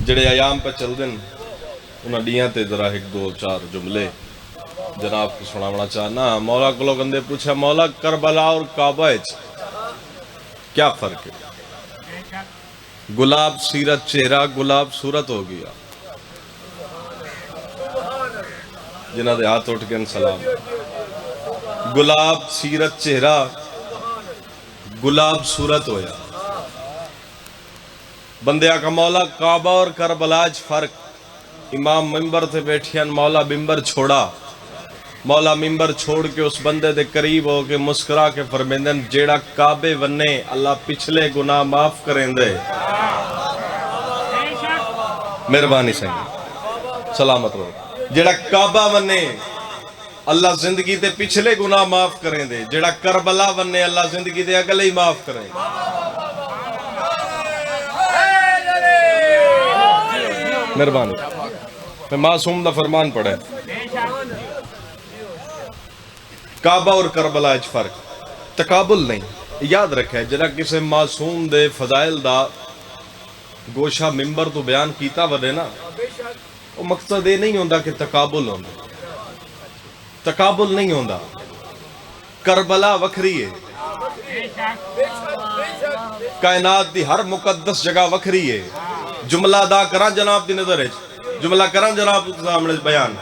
جڑے ایام پہ چل دن انہاں ڈیاں تے ذرا ایک دو چار جملے جناب کو سناونا چاہنا. مولا کو لوگ اندے پوچھا مولا کربلا اور کعبہ کیا فرق ہے؟ گلاب سیرت چہرہ گلاب صورت ہو گیا. جنہ دے ہاتھ اٹھ کے سلام. گلاب سیرت چہرہ گلاب صورت ہویا. بندیا کا مولا کعبہ اور کربلاج فرق. امام ممبر تھے بیٹھیاں مولا ممبر چھوڑا. مولا ممبر چھوڑ کے اس بندے دے قریب ہو کے مسکرا کے فرمیندن جیڑا کعبے ونے اللہ پچھلے گناہ معاف کریں دے. مہربانی سنگی سلامت رہو. جیڑا کعبہ ونے اللہ زندگی دے پچھلے گناہ معاف کریں دے. جیڑا کربلا ونے اللہ زندگی دے اگلے ہی معاف کریں. مہربانی میں معصوم دا فرمان پڑھے. کعبہ اور کربلا اچ فرق تقابل نہیں. یاد رکھے جڑا کسے معصوم دے فضائل دا گوشہ ممبر تو بیان کیتا وڈے نا وہ مقصد یہ نہیں ہوندا کہ تقابل ہوندا. تقابل نہیں ہوندا. کربلا وکھری ہے. کائنات دی ہر مقدس جگہ وکھری ہے. جملہ ادا کراں جناب دی نظر ہے. جملہ کراں جناب سامنے بیان.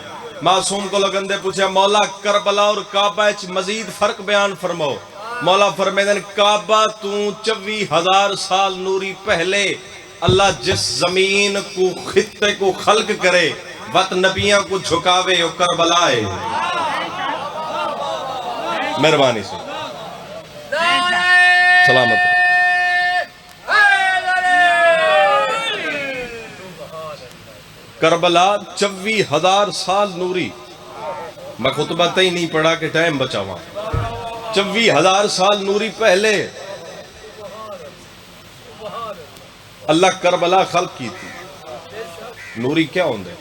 معصوم کو لگندے پوچھا مولا کربلا اور کعبہ اچ مزید فرق بیان فرماؤ. مولا فرمیدن کعبہ تو 24,000 سال نوری پہلے اللہ جس زمین کو خطے کو خلق کرے وقت نبیاں کو جھکاوے وہ کربلا ہے. مہربانی سے سلامت. کربلا 24,000 سال نوری. میں خطبہ تے ہی نہیں پڑھا کہ ٹائم بچاواں. 24,000 سال نوری پہلے اللہ کربلا خلق کی تھی. نوری کیا ہوندے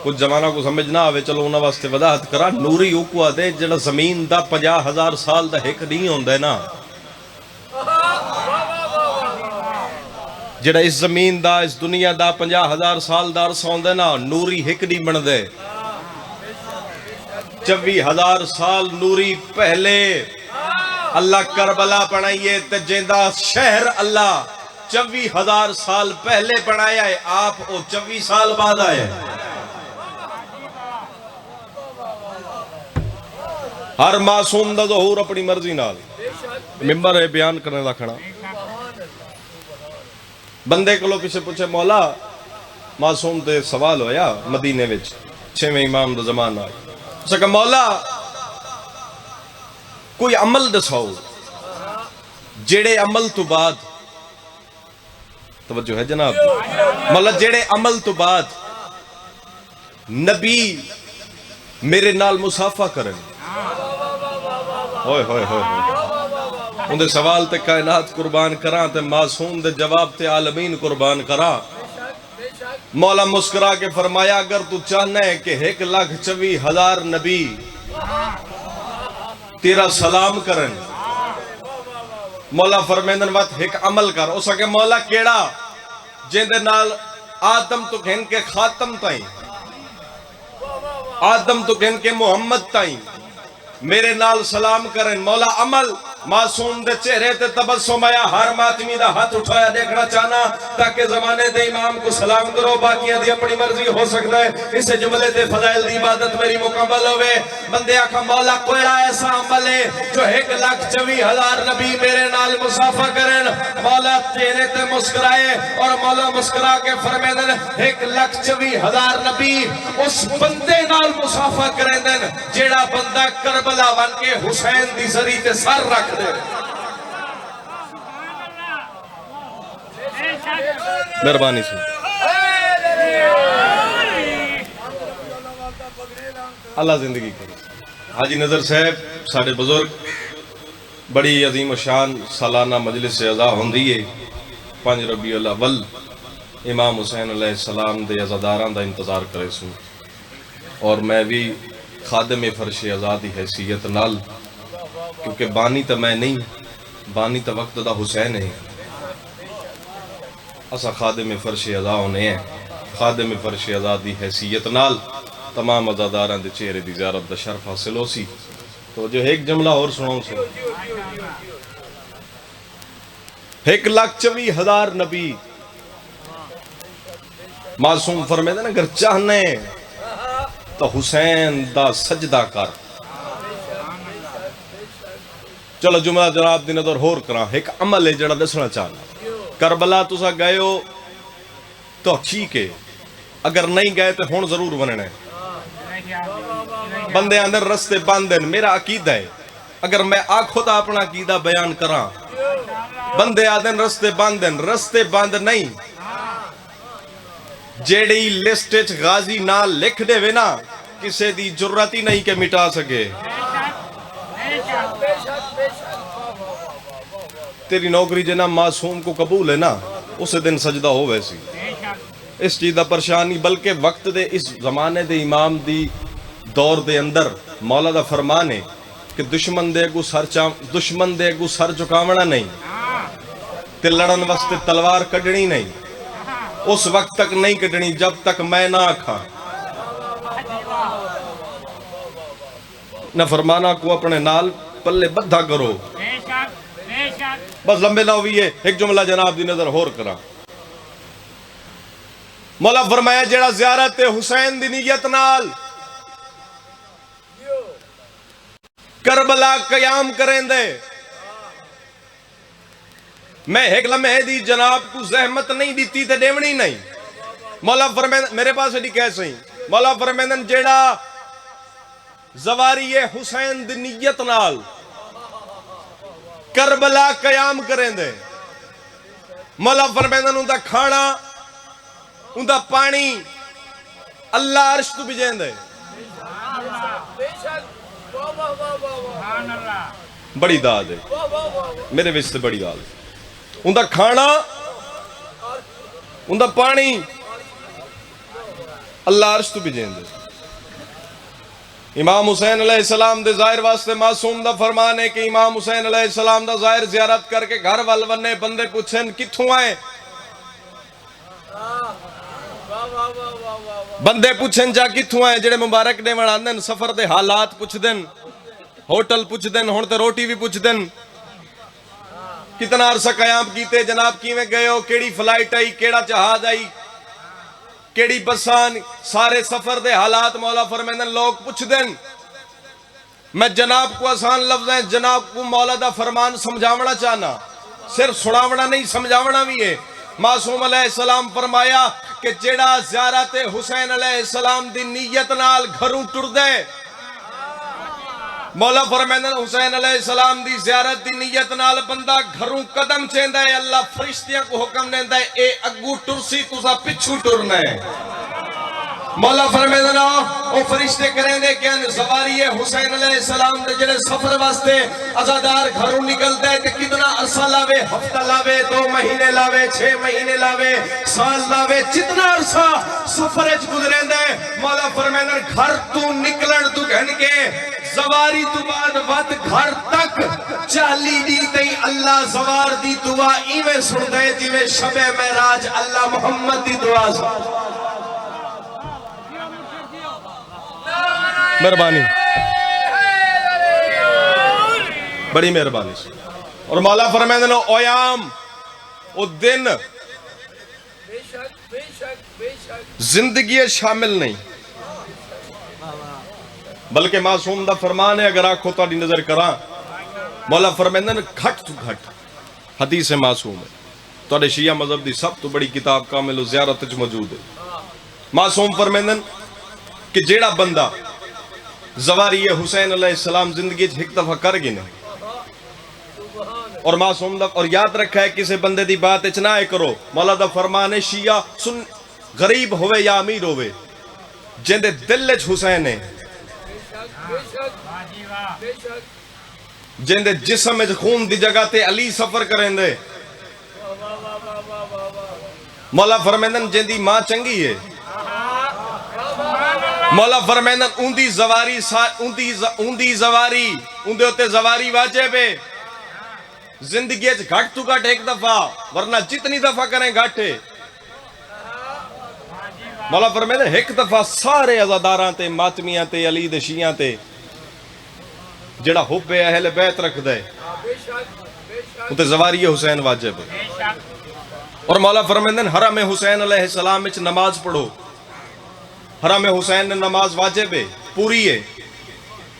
کچھ زمانہ کو سمجھ نہ آوے چلو انہاں واسطے وضاحت کرا. نوری او کو آدے جڑا زمین دا 50,000 سال دا ایک نہیں ہوندے نا. جڑا اس زمین دا اس دنیا دا 50,000 سال دا عرصہ ہوندے نا نوری ایک نہیں بن دے. 24,000 سال نوری پہلے اللہ کربلا بنائیے تے جیندہ شہر اللہ 24,000 سال پہلے بنایا ہے. آپ او 24 سال بعد آئے. ہر معصوم دا ظہور اپنی مرضی نال ممبر ہے بیان کرنے دا کھڑا. بندے کو لو کسے پوچھے مولا معصوم تے سوال ہویا مدینے وچ 6ویں امام دا زمان آئی. اس کہا مولا کوئی عمل دساؤ جیڑے عمل تو بعد توجہ ہے جناب مولا جیڑے عمل تو بعد نبی میرے نال مصافحہ کریں. ہوئے ہوئے ہوئے اندھے سوال تے کائنات قربان کراں تے معصوم دے جواب تے عالمین قربان کراں. مولا مسکرا کے فرمایا اگر تو چاہنا ہے کہ 1,24,000 نبی تیرا سلام کرن مولا فرمیندن وقت ایک عمل کر. اس کے مولا کیڑا جن دے نال آدم تو گھن کے خاتم تائیں آدم تو گھن کے محمد تائیں میرے نال سلام کریں. مولا عمل معصوم دے چہرے تے تبسم آیا. ہر ماتمی دا ہاتھ اٹھایا دیکھنا چاہنا تاکہ زمانے دے امام کو سلام کرو. باقیہ دی اپنی مرضی ہو سکتا ہے. اسے جملے دے فضائل دی عبادت میری مکمل ہوئے. بندے آکھا مولا کوئی ایسا عمل ہے جو 1,24,000 نبی میرے نال مصافحہ کریں. مولا چہرے تے مسکرائے اور مولا مسکرا کے فرمیدن 1,24,000 نبی اس بندے نال مصافحہ کریں دن جیڑا بندہ کربلا ون کے حسین دی زری تے سر رکھ دے. مہربانی سے اللہ زندگی کرے. حاجی نظر صاحب ساڑھے بزرگ بڑی عظیم و شان سالانہ مجلس عزا ہوندی ہے 5 ربیع الاول امام حسین علیہ السلام دے عزاداران دا انتظار کرے سوں. اور میں بھی خادم فرش عزا دی حیثیت نال کیونکہ بانی تا میں نہیں بانی تا وقت دا حسین ہے اسا خادم فرش عزا ہونے ہیں خادم فرش آزادی حیثیت نال تمام عزاداراں دے چہرے دی زیارت دا شرف حاصل ہو سی. تو جو ایک جملہ اور سناؤں سے 1,24,000 نبی معصوم فرمائے دے نا اگر چاہنے تو حسین دا سجدہ کر. چلو جملہ جناب دی نظر ہور کراں. ایک عمل ہے جڑا دسنا چاہنا. کربلا تسا گئے ہو تو ٹھیک ہے, اگر نہیں گئے تو ہون ضرور بننے. بندے اندر رستے باندھن میرا عقیدہ ہے. اگر میں آنکھوں تا اپنا عقیدہ بیان کراں, بندے آدھن رستے باندھ نہیں. جیڑی لسٹ غازی نال لکھ دے وے نا, کسے دی جرت ہی نہیں کہ مٹا سکے. تیری نوکری جنا معصوم کو قبول ہے نا, اسے دن سجدہ ہو ویسی. اس چیز دا پریشانی بلکہ وقت دے اس زمانے دے امام دی دور دے اندر مولا دا فرمان ہے کہ دشمن دے اگو سر چکاونا نہیں تے لڑن واسطے تلوار کڈنی نہیں. اس وقت تک نہیں کڈنی جب تک میں نہ آکھاں. نہ فرمانا کو اپنے نال پلے بدھا کرو. بس لمبے نہ ہوئی ہے. ایک جملہ جناب دی نظر ہور کرا. مولا فرمایا جیڑا زیارت حسین دی نیت نال کربلا قیام کریں دے, میں ایک لمحے دی جناب کو زحمت نہیں دیتی تے دیونی نہیں. مولا فرمائن میرے پاس ایڈی کیسے ہی. مولا فرمائن جیڑا زواری حسین دی نیت نال کربلا قیام کریں دے, مولا فرمائن ان دا کھانا ان دا پانی اللہ عرش تو بجیں دے. بڑی داد ہے میرے وچ تے بڑی داد ہے. ان دا کھانا ان دا پانی اللہ عرش تو بجیں دے. امام حسین علیہ السلام دے ظاہر واسطے معصوم دا فرمان ہے کہ امام حسین علیہ السلام دا ظاہر زیارت کر کے گھر والونے بندے پوچھیں کتھوں آئے. بندے پوچھیں جا کتھوں آئے. جڑے مبارک دے وڑاندن سفر دے حالات پوچھ دن, ہوٹل پوچھ دن, ہون تے روٹی بھی پوچھ دن, کتنا عرصہ قیام کیتے جناب, کیویں گئے ہو, کیڑی فلائٹ آئی, کیڑا جہاز آئی, کیڑی بسان, سارے سفر دے حالات مولا فرمائن لوگ پوچھ دن. میں جناب کو آسان لفظ ہیں جناب کو مولا دا فرمان سمجھاونا چاہنا, صرف سناونا نہیں سمجھاونا بھی ہے. معصوم علیہ السلام فرمایا کہ جیڑا زیارت حسین علیہ السلام دی نیت نال گھروں ٹر دے, مولا فرمائن حسین علیہ السلام دی زیارت دی نیت نال بندہ گھروں قدم چیندہ ہے, اللہ فرشتیاں کو حکم دیندہ ہے اے اگو ٹرسی تُسا پچھو ٹرنا ہے. مولا فرمائن او فرشتے کریں دے کہ زواری حسین علیہ السلام دے جڑے سفر واسطے عزادار گھروں نکل دے کہ کتنا عرصہ لاوے, ہفتہ لاوے, 2 مہینے لاوے, 6 مہینے لاوے, سال لاوے, جتنا عرصہ سفرج گزریں دے. مولا فرمائن گھر تو نکلن تو گھن کے زواری تو بعد وقت گھر تک 40 دی تی اللہ زوار دی دعا ایویں سن دے جویں شب معراج اللہ محمد دی دعا سن. مہربانی, بڑی مہربانی. اور مولا فرمائن اویام او دن زندگی شامل نہیں بلکہ معصوم دا فرمان ہے. اگر آنکھوں تاری نظر کراں مولا فرمائن گھٹ تو گھٹ حدیث معصوم ہے. تو شیعہ مذہب دی سب تو بڑی کتاب کامل و زیارت وچ موجود ہے. معصوم فرمائن کہ جیڑا بندہ زواری حسین علیہ السلام زندگی ایک دفعہ کر گئے نہیں, اور معصوم دا اور یاد رکھا ہے کسے بندے دی بات اچنا ہے کرو. مولا دا فرمان ہے شیعہ سن غریب ہوئے یا امیر ہوئے جن دے دل وچ حسین ہے, جن دے جسم وچ خون دی جگہ تے علی سفر کریں دے. مولا فرمائن جن دی ماں چنگی ہے, مولا فرمائن ان دی زواری ان دے ہوتے زواری واجب ہے. زندگی گھٹ تو گھٹ ایک دفعہ, ورنہ جتنی دفعہ کریں گھٹ ہے. مولا فرمائے ایک دفعہ سارے عزاداراں تے ماتمیاں تے علی دے شیعاں تے جڑا حب اہل بیت رکھ دے اتے زواری حسین واجب ہے۔ اور مولا فرمائے حرم حسین علیہ السلام وچ نماز پڑھو، حرم حسین نے نماز واجب ہے، پوری ہے،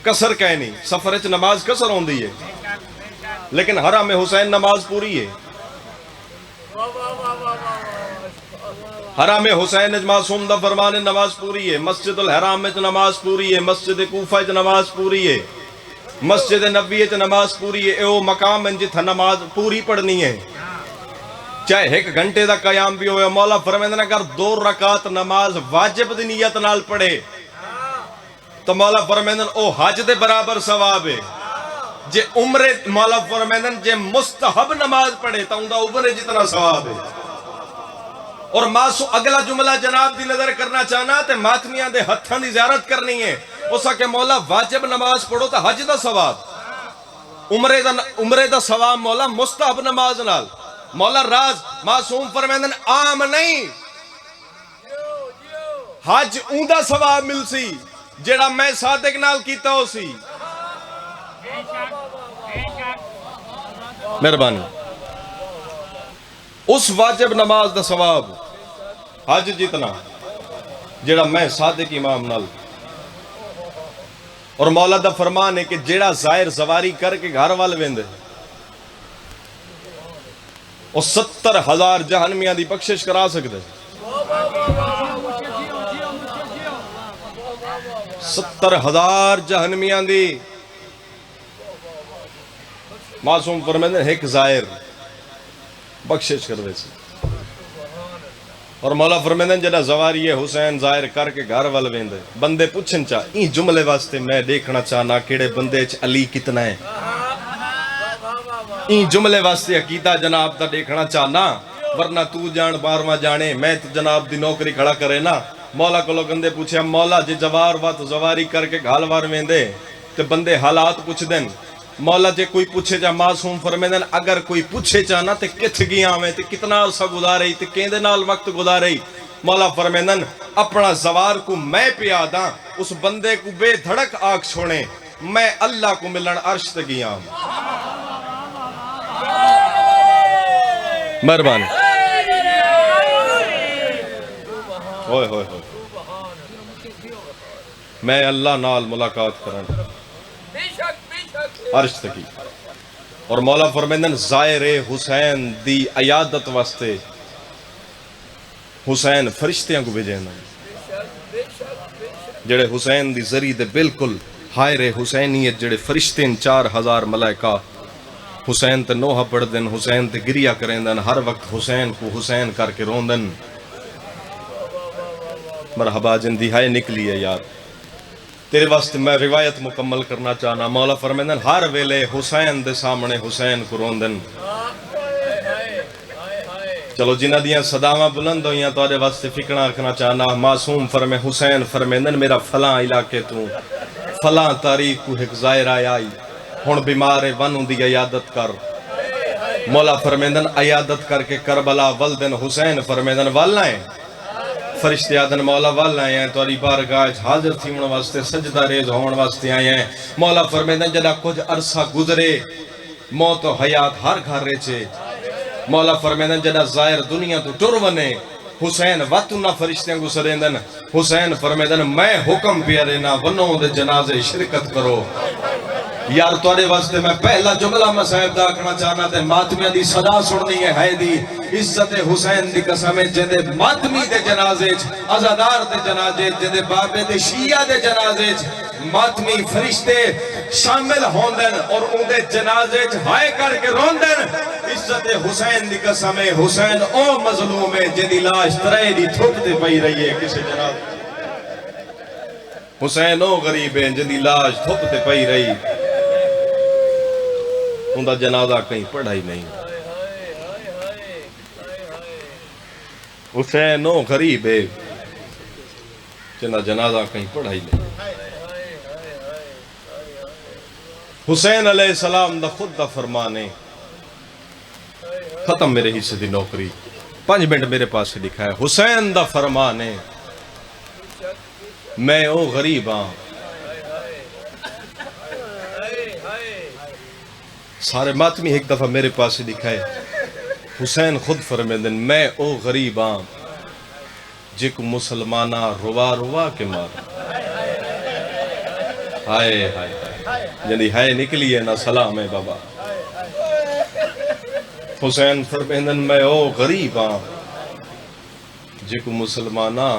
کسر کہیں نہیں، سفر وچ نماز کسر ہوندی ہے لیکن حرم حسین نماز پوری ہے۔ حرم حسین معصوم دا فرمان نماز پوری ہے، مسجد الحرام وچ نماز پوری ہے، مسجد کوفہ وچ نماز پوری ہے، مسجد نبوی وچ نماز پوری ہے۔ او مقام ہے جتھا نماز پوری پڑھنی ہے، چاہے ایک گھنٹے دا قیام بھی ہوئے۔ مولا فرمائے اگر 2 رکعت نماز واجب دی نیت نال پڑھے تو مولا فرمائے او حج دے برابر ثواب ہے۔ جے عمرے مولا فرمائے جے مستحب نماز پڑھے تو اندہ عمرے جتنا ثواب ہے۔ اور اگلا جملہ جناب دی نظر کرنا چاہنا تے ماتمیاں دے ہتھاں دی زیارت کرنی ہے، اس کہ مولا واجب نماز پڑھو تو حج دا ثواب، عمرے دا ثواب مولا مستحب نماز نال۔ مولا راز معصوم فرمیندن عام نہیں، حج اوندا ثواب مل سی جیڑا میں صادق نال کیتا ہو سی۔ مہربانی، اس واجب نماز دا ثواب حج جتنا جیڑا میں صادق امام نال۔ اور مولا دا فرمان ہے کہ جیڑا ظاہر زواری کر کے گھر وال ویندے اور 70,000 جہنمیاں دی بخشش کرا سکتے، 70,000 جہنمیاں دی معصوم فرمیندے ایک ظاہر بخشش کر دے سی۔ اور مولا فرمیندے جڑا زواری حسین ظاہر کر کے گھر وال ویندے بندے پوچھن چاہ این جملے واسطے میں دیکھنا چاہنا کیڑے بندے چ علی کتنا ہے، این جملے واسطے عقیدہ جناب دا دیکھنا چاہنا، ورنہ تو جان بارواں جانے میں تو جناب دی نوکری کھڑا کرے نا۔ مولا کو لوگ اندے پوچھے مولا جے جوار وات زواری کر کے گھال وار ویندے تے بندے حالات پوچھ دیں۔ مولا جے کوئی پوچھے جا معصوم فرمیندن اگر کوئی پوچھے چاہنا تے کتھ گیا میں تے کتنا عرصہ گزارے تے کیندے نال وقت گزارے، مولا فرمیندن اپنا زوار کو میں پیادا اس بندے کو بے دھڑک آنکھ چھوڑے میں اللہ کو ملن عرش تے گیا ہوں۔ مہربانی، ہوئے ہوئے ہوئے میں اللہ نال ملاقات کرن عرش تکی۔ اور مولا فرمیندن زائر حسین دی عیادت واسطے حسین فرشتیاں کو بھیجیں جڑے حسین دی ذریعے دے بالکل حائر حسینیت جڑے فرشتین 4,000 ملائکہ حسین تے نوحہ پڑھ دن، حسین تے گریہ کریں دن، ہر وقت حسین کو حسین کر کے رون دن۔ مرحبا جندی ہائے نکلی ہے یار، تیرے واسطے میں روایت مکمل کرنا چاہنا۔ مولا فرمیندن ہر ویلے حسین دے سامنے حسین کو رون دن۔ چلو جنہ دیاں صداواں بلند ہوئیاں تو آدھے واسطے فکرہ رکھنا چاہنا۔ معصوم حسین فرمیندن میرا فلاں علاقے تو فلاں تاریخ کو ایک ظاہر آئی ہون بیمار ون دی عیادت کر۔ مولا فرمیندن عیادت کر کے کربلا ولدن حسین فرمیندن والائیں فرشتے آدن مولا والا آئے ہیں تواری بارگاہ حاضر تھی ان واسطے سجدہ ریز ہون واسطے آئے ہیں۔ مولا فرمیندن جدا کچھ عرصہ گزرے موت و حیات ہر گھر رچے۔ مولا فرمیندن جدا ظاہر دنیا تو ٹرونے حسین واتو نہ فرشتیں گزریندن۔ حسین فرمیندن میں حکم پیارے نہ ونوں دے جنازے شرکت کرو۔ یار توڑے واسطے میں پہلا جملہ میں صاحب دا کرنا چاہنا تے ماتمیہ دی صدا سننی ہے دی عزت حسین دی قسمیں جدے ماتمی دے جنازے عزادار دے جنازے جدے بابے دے شیعہ دے جنازے ماتمی فرشتے شامل ہوندن اور ان دے جنازے ہائے کر کے روندن۔ عزت حسین دی قسمیں حسین او مظلوم ہے جدی لاش ترے دی تھوکتے پئی رہی ہے کسی جناز۔ حسین او غریب ہے جدی لاش تھوکتے پئی رہی ان دا جنازہ کہیں پڑھا ہی نہیں۔ حسین او غریب ہے جنہ جنازہ کہیں پڑھا ہی نہیں۔ حسین علیہ السلام دا خود دا فرمانے ختم میرے حصے دی نوکری 5 منٹ میرے پاس سے لکھا ہے۔ حسین دا فرمانے میں او غریب ہاں. سارے ماتمی ایک دفعہ میرے پاس دکھائے. حسین خود فرمیندن میں او غریب ہاں جے کو مسلمانہ روا روا کے مار. ہائے ہائے جنہی ہائے نکلی ہے نا سلام ہے بابا. حسین فرمیندن میں او غریب ہاں جے کو مسلمانہ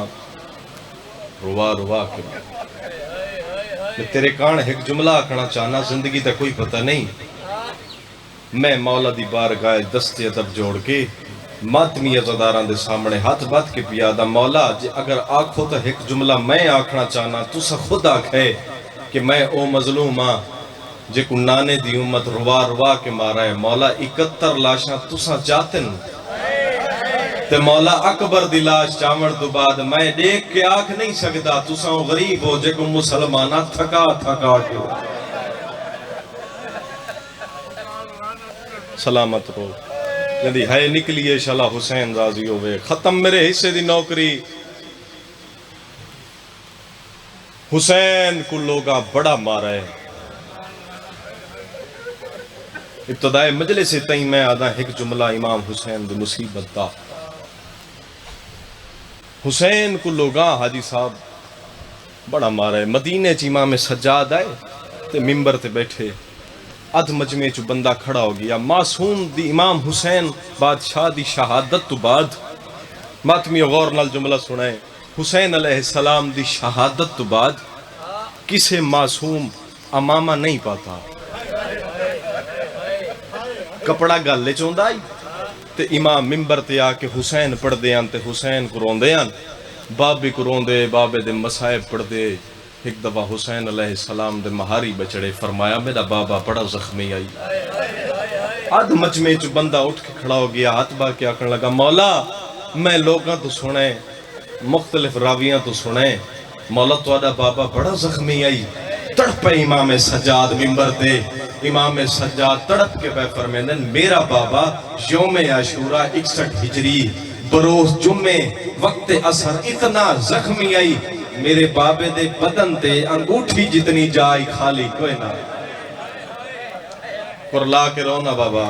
روا روا کے مار. میں تیرے کان ایک جملہ آکھنا چاہنا زندگی تا کوئی پتہ نہیں. میں مولا دی بارگاہ دستے ادب جوڑ کے ماتمی عزاداران دے سامنے ہاتھ بات کے پیادا مولا جے اگر آکھو تو ایک جملہ میں آکھنا چاہنا تو سا خود آکھے کہ میں او مظلوم ہاں جے کو نانے دی امت روا روا کے مارا ہے. مولا 71 لاشاں تو سا چاہتن تے مولا اکبر دی لاش چاوڑ تو بعد میں دیکھ کے آکھ نہیں سکتا تو سا غریب ہو جے کو مسلمانہ تھکا تھکا کے سلامت رو. جدی ہے نکلیے شلا حسین راضی ہوئے. ختم میرے حصے دی نوکری. حسین کو لوگا بڑا مارا ہے. ابتدائے مجلس تئیں میں آدھا ایک جملہ امام حسین دی مصیبت دا. حسین کو لوگا حاجی صاحب بڑا مارا ہے. مدینے چ امام سجاد آئے تے ممبر تے بیٹھے. ادھ مجمع چو بندہ کھڑا ہو گیا. معصوم دی امام حسین بادشاہ دی شہادت تو بعد ماتمی غور نال جملہ سنائے. حسین علیہ السلام دی شہادت تو بعد کسے معصوم امامہ نہیں پاتا. کپڑا گالے چوندہ آئی تے امام ممبر تے آکے حسین پڑھ دیاں تے حسین کو رون دیاں. بابی کو رون دے بابے دے مسائب پڑھ دے. ایک دفعہ حسین علیہ السلام دے مہاری بچڑے فرمایا میرا بابا بڑا زخمی آئی. آدھ مجمع چو بندہ اٹھ کے کھڑا ہو گیا. ہاتھ با کے آکھن لگا مولا میں لوگاں تو سنے مختلف راویاں تو سنے مولا تو آدھا بابا بڑا زخمی آئی. تڑپ امام سجاد ممبر تے. امام سجاد تڑپ کے بے فرمیندن میرا بابا یوم عاشورہ 61 ہجری بروز جمعے وقت اثر اتنا زخمی آئی میرے بابے دے بدن تے انگوٹھی جتنی جائی خالی کوئی نہ. اور لا کے رونا بابا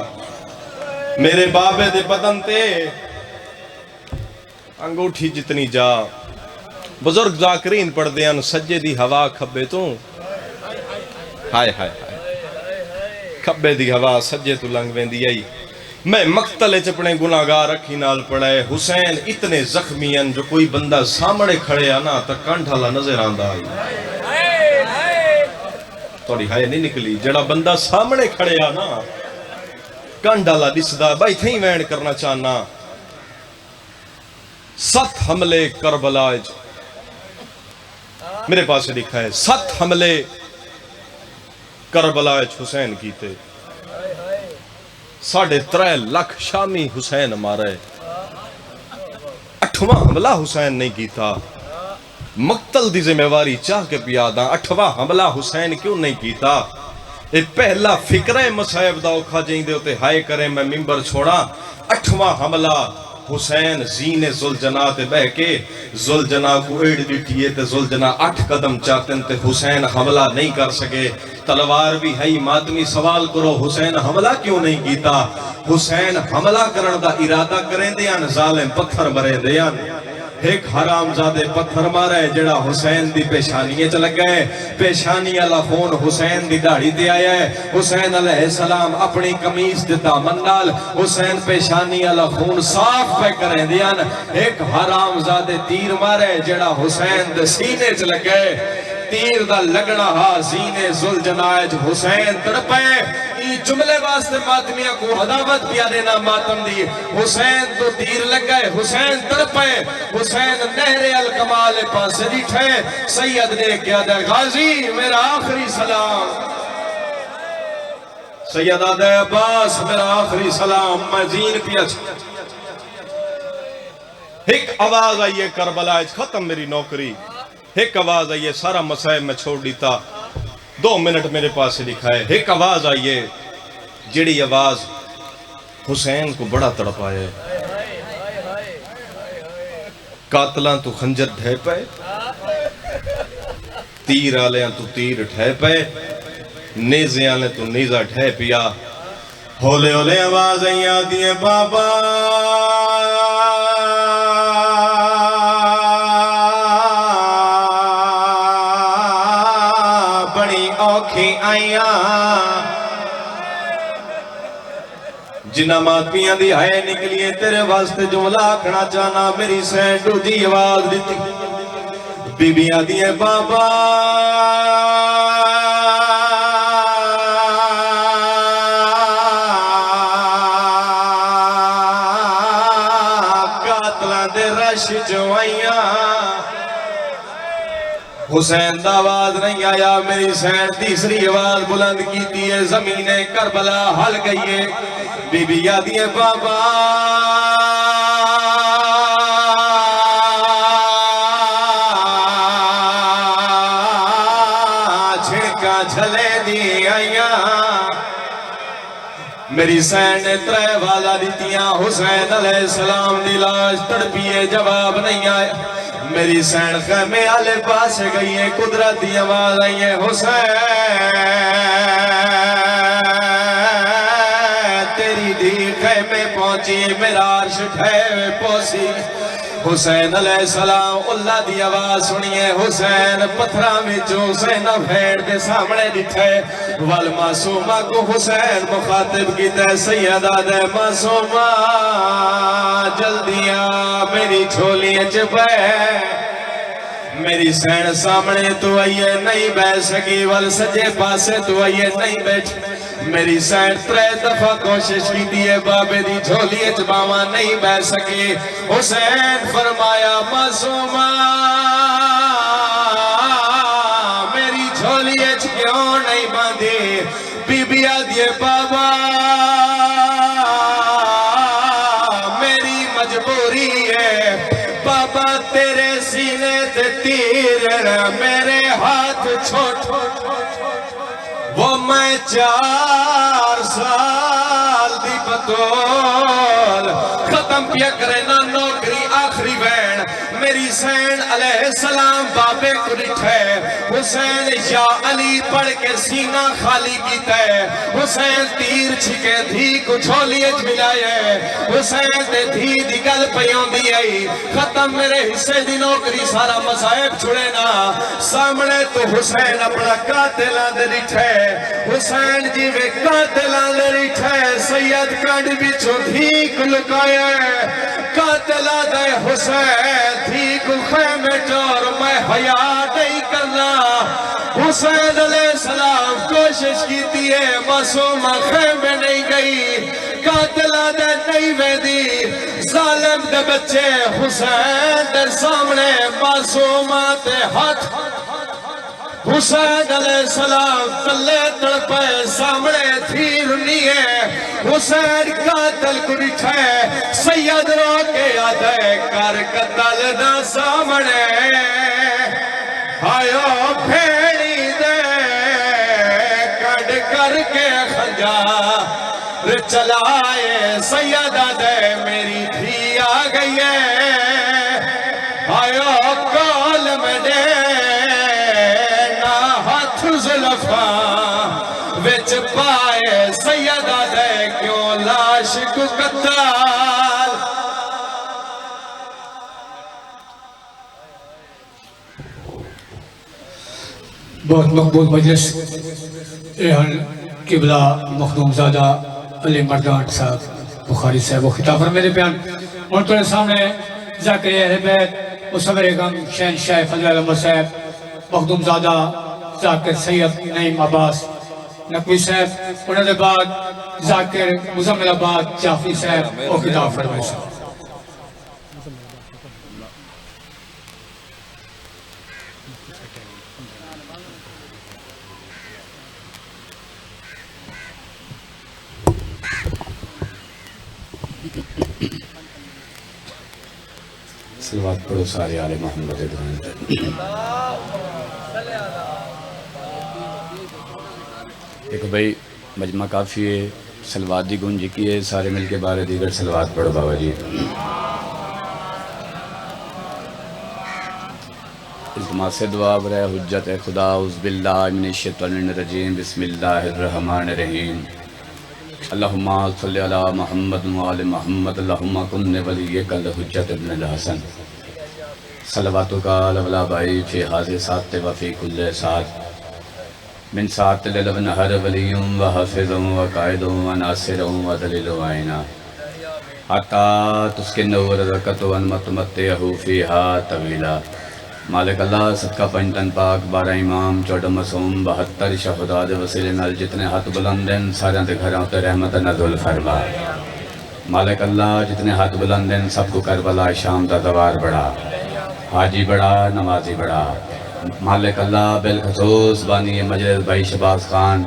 میرے بابے دے بدن تے انگوٹھی جتنی جا. بزرگ ذاکرین پڑھ دیاں سجے دی ہوا کھبے تو ہائے ہائے ہائے کھبے دی ہوا سجے تو لنگ ویندی آئی. میں مقتلے چپنے گناہگار رکھی نال پڑھائے. حسین اتنے زخمی ہیں جو کوئی بندہ سامنے کھڑے آنا تا کانٹھالا نظر آندہ آئی. توڑی ہائے نہیں نکلی. جڑا بندہ سامنے کھڑے آنا کانٹھالا دسدا بھائی تھیں وینڈ کرنا چاہنا. 7 حملے کربلا میرے پاس لکھا ہے 7 حملے کربلا حسین کیتے. 3.5 لاکھ شامی حسین مارے. 8واں حملہ حسین نہیں کیتا. مقتل دی ذمہ واری چاہ کے پیادا 8واں حملہ حسین کیوں نہیں کیتا. اے پہلا فکرہ مسائب دا اوکھا جائیں دے ہوتے ہائے کریں میں ممبر چھوڑا. 8واں حملہ حسین زین زلجناہ تے بہ کے زلجناہ کو ایڈ دیٹھئے تے زلجناہ 8 قدم چاہتن تے حسین حملہ نہیں کر سکے. تلوار بھی ہے ماتمی سوال کرو حسین حملہ کیوں نہیں کیتا. حسین حملہ کرن دا ارادہ کریں دیاں ظالم پتھر مرے دیاں. ایک حرام زادے پتھر مارے جڑا حسین دی پیشانیے چل گئے. پیشانی اللہ خون حسین دی داڑھی دے آیا ہے. حسین علیہ السلام اپنی قمیص دے دامن نال حسین پیشانی اللہ خون صاف پہ کریں دیاں. ایک حرام زادے تیر مارے جڑا حسین دے سینے چل گئے. تیر دا لگنا ہا زینے زلجناج حسین تڑپے. ای جملے واسطے ماتمیہ کو عداوت پیا دینا ماتم دی. حسین تو تیر لگ گئے حسین تڑپے. حسین نہر الکمال پاس دیٹھے. سید نے کیا دے غازی میرا آخری سلام. سید آدھے عباس میرا آخری سلام. میں زین پیا ایک آواز آئیے کربلا ختم میری نوکری. ایک آواز آئیے سارا مسائب میں چھوڑ دیتا. 2 منٹ میرے پاس سے لکھا ہے. ایک آواز آئیے جڑی آواز حسین کو بڑا تڑپائے. قاتلاں تو خنجر ڈھے پائے تیر آلے تو تیر ٹھے پے نیزے آلے تو نیزہ ٹھے پیا ہولے ہولے آواز آتی ہے بابا بڑی اوکھی آئیاں جنہ ماتمیاں دی آئے نکلیے تیرے واسطے جملہ آکھنا چاہنا میری سینڈو جی آواز دیتی بی بی آدھی ہے بابا قاتلہ دے رش جوائیاں حسین دا آواز نہیں آیا میری سین تیسری آواز بلند کی ہے زمین کربلا ہل گئی ہے بی بی یادی ہے بابا چھڑکا جھلے دی آئیاں میری سین نے ترے آوازاں دیتیاں حسین علیہ السلام دی لاش تڑپیے جواب نہیں آئے میری سین خیمے آلے پاس گئی ہے قدرتی آواز آئی ہے حسین تیری دی خیمے پہنچی میرا عرش ٹھے پوسی حسین علیہ السلام اللہ دی آواز سنیے حسین پتھرہ میں جو حسین بھیڑ دے سامنے دٹھے والمعصومہ کو حسین مخاطب کی تے سیدہ دے معصومہ جلدیاں میری چھولی چپے میری سین سامنے تو آئیے نہیں بے سکی وال سجے پاسے تو آئیے نہیں بیٹھ میری سین ترے دفعہ کوشش کی دیئے بابے دی جھولی اچباما نہیں بے سکی حسین فرمایا معصومہ میری جھولی اچ کیوں نہیں باندھی بی بی آدھیے بابا میری مجبوری ہے بابا تیرے سینے تے تیر میرے ہاتھ چھوٹ وہ میں 4 سال دی بطول ختم پیا کرے نا نوکری آخری بین میری سین علیہ السلام بابے کو رٹھے حسین یا علی پڑھ کے سینہ خالی کیتا ہے حسین تیر چھکے دھی کو چھولیج ملائے حسین دے دھی دی گل پیوں دی آئی ختم میرے حصے دی نوکری سارا مصائب چھڑے نا سامنے تو حسین اپنا قاتلان دے رٹھے حسین جی وے قاتلان دے رٹھے سید کانڈ بچو دھی کو لکایا قاتلان دے حسین دھی کو خیمے جور میں حیاء نہیں کرنا حسین علیہ السلام کوشش کی تھی ہے معصومہ خیمے نہیں گئی قاتلہ دے نہیں ویدی ظالم دے بچے حسین دے سامنے معصومہ تے ہاتھ حسین علیہ السلام تلے تڑپے سامنے تھی رنی ہے حسین قاتل کو نٹھے سید رو کے آدھے کر قتل نہ سامنے آئیو پھیڑی دے کڑ کر کے خنجار چلائے سیدہ دے میری تھی آ گئی ہے آئیو کال میں دے وچ پائے سیدہ دے کیوں لاش کو قتال بہت مقبول مجلس ریحان قبلہ مخدوم زادہ علی مردان صاحب بخاری صاحب و خطاب پر میرے بیان اور تمہیں سامنے ذاکر اہل بیت مصور غم شہنشاہ فضل احمد صاحب مخدوم زادہ ذاکر سید نعیم عباس نقوی صاحب انہوں نے بعد ذاکر مزمل آباد جعفری صاحب اور خطاب فرمائے صاحب صلوات پڑھو سارے آل محمد ایک بھائی مجمع کافی ہے صلوات دی گنجی کی ہے سارے مل کے بارے دیگر صلوات پڑھو بابا جی التماس دعا برائے حجت خدا اعوذ باللہ من الشیطان الرجیم بسم اللہ الرحمن الرحیم اللہم صلی علی محمد وعلی محمد اللہم کن ولیک الحجت ابن الحسن صلواتک علی الابائی فی حاضر سات و فی کل سات من سات للبن ہر ولیم و حافظ و قائد و ناصر و دلیل و عینا حتی تسکن و رزقت و انمتمتیہو فیہا طویلا مالک اللہ صدقہ پنجتن پاک 12 امام 14 معصوم 72 شہداء دے وسیلے نال جتنے ہاتھ بلند ہیں سارے دے گھراں تے رحمت نازل فرما مالک اللہ جتنے ہاتھ بلند ہیں سب کو کربلا شام دا دوار بڑھا حاجی بڑھا نمازی بڑھا مالک اللہ بالخصوص بانی مجلس بھائی شباز خان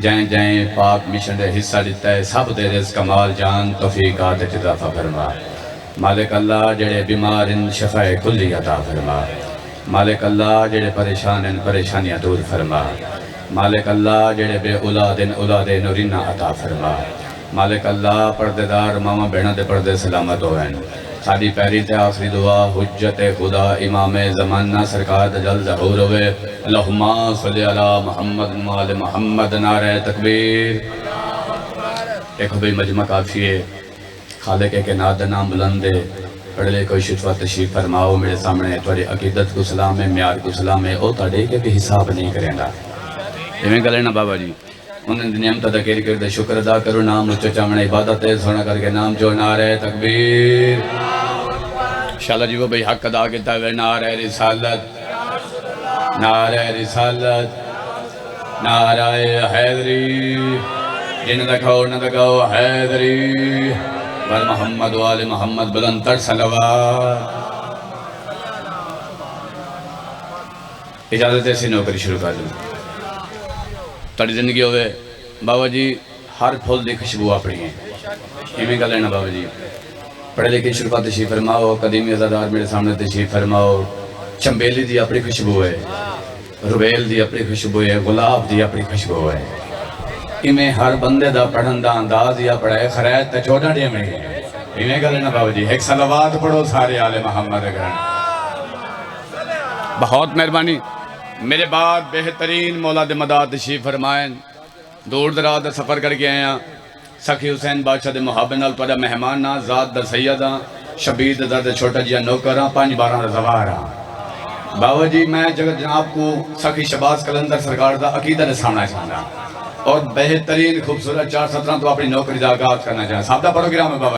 جائیں جائیں پاک مشن دے حصہ لیتا ہے سب دے رزق کمال جان توفیقات اضافہ فرما مالک اللہ جڑے بیمار ان شفاء کلی عطا فرما مالک اللہ جڑے پریشان ان پریشانیاں دور فرما مالک اللہ جڑے بے اولاد ان اولاد نورینہ عطا فرما مالک اللہ پردیدار ماما بہنہ دے پردے سلامت ہوئیں ساری پیری تے آخری دعا حجت خدا امام زمانہ سرکار دجل ظہور ہوئے اللہم صلی علی محمد وعلی محمد نعرہ تکبیر ایک بھئی مجمع کافی ہے خالق کے ناد نام بلندے پڑھلے کوئی شفا تشریف فرماؤ میرے سامنے توڑی عقیدت کو سلام ہے میار کو سلام ہے او تاڑے کے بھی حساب نہیں کریں گا یہ گلے نا بابا جی انہیں نعمت ادا کر دے شکر ادا کرو نام اچھا چامنے عبادت ہے سونا کر کے نام جو نعرہ تکبیر انشاءاللہ جی وہ بھئی حق ادا کیتا ہے نعرہ رسالت نعرہ حیدری جن دکھاؤ نہ دکھاؤ حیدری بر محمد وآل محمد بلند تر صلوات اجازت ایسی نوکری شروع کر دوں تڑی زندگی ہوئے بابا جی ہر پھول دی خوشبو اپنی ہیں ہمیں کہہ لینا بابا جی پڑھے لکھے شروع تشریف فرماؤ قدیمی عزادار میرے سامنے تشریف فرماؤ چمبیلی دی اپنی خوشبو ہے روبیل دی اپنی خوشبو ہے گلاب دی اپنی خوشبو ہے میں ہر بندے دا پڑھن دا انداز یا پڑھے خرائط تے 14 ڈیمیں ہیں میں کہہ لینا بابا جی ایک صلوات پڑھو سارے آل محمد گرن بہت مہربانی میرے بعد بہترین مولا دے مداد تشریف فرمائیں دور دراز دا سفر کر کے آیا سخی حسین بادشاہ دے محابن الپڑا مہمانہ ذات دا سیدہ شبیر دا درد چھوٹا جیا نوکراں 5 12 دا زواراں بابا جی میں جناب کو سخی شباز کلندر سرکار دا عقیدہ نے سامنا چاہتا اور بہترین خوبصورت 4 17 تو اپنی نوکری دا آغاز کرنا چاہتا صاحب دا پڑھو گرام ہے بابا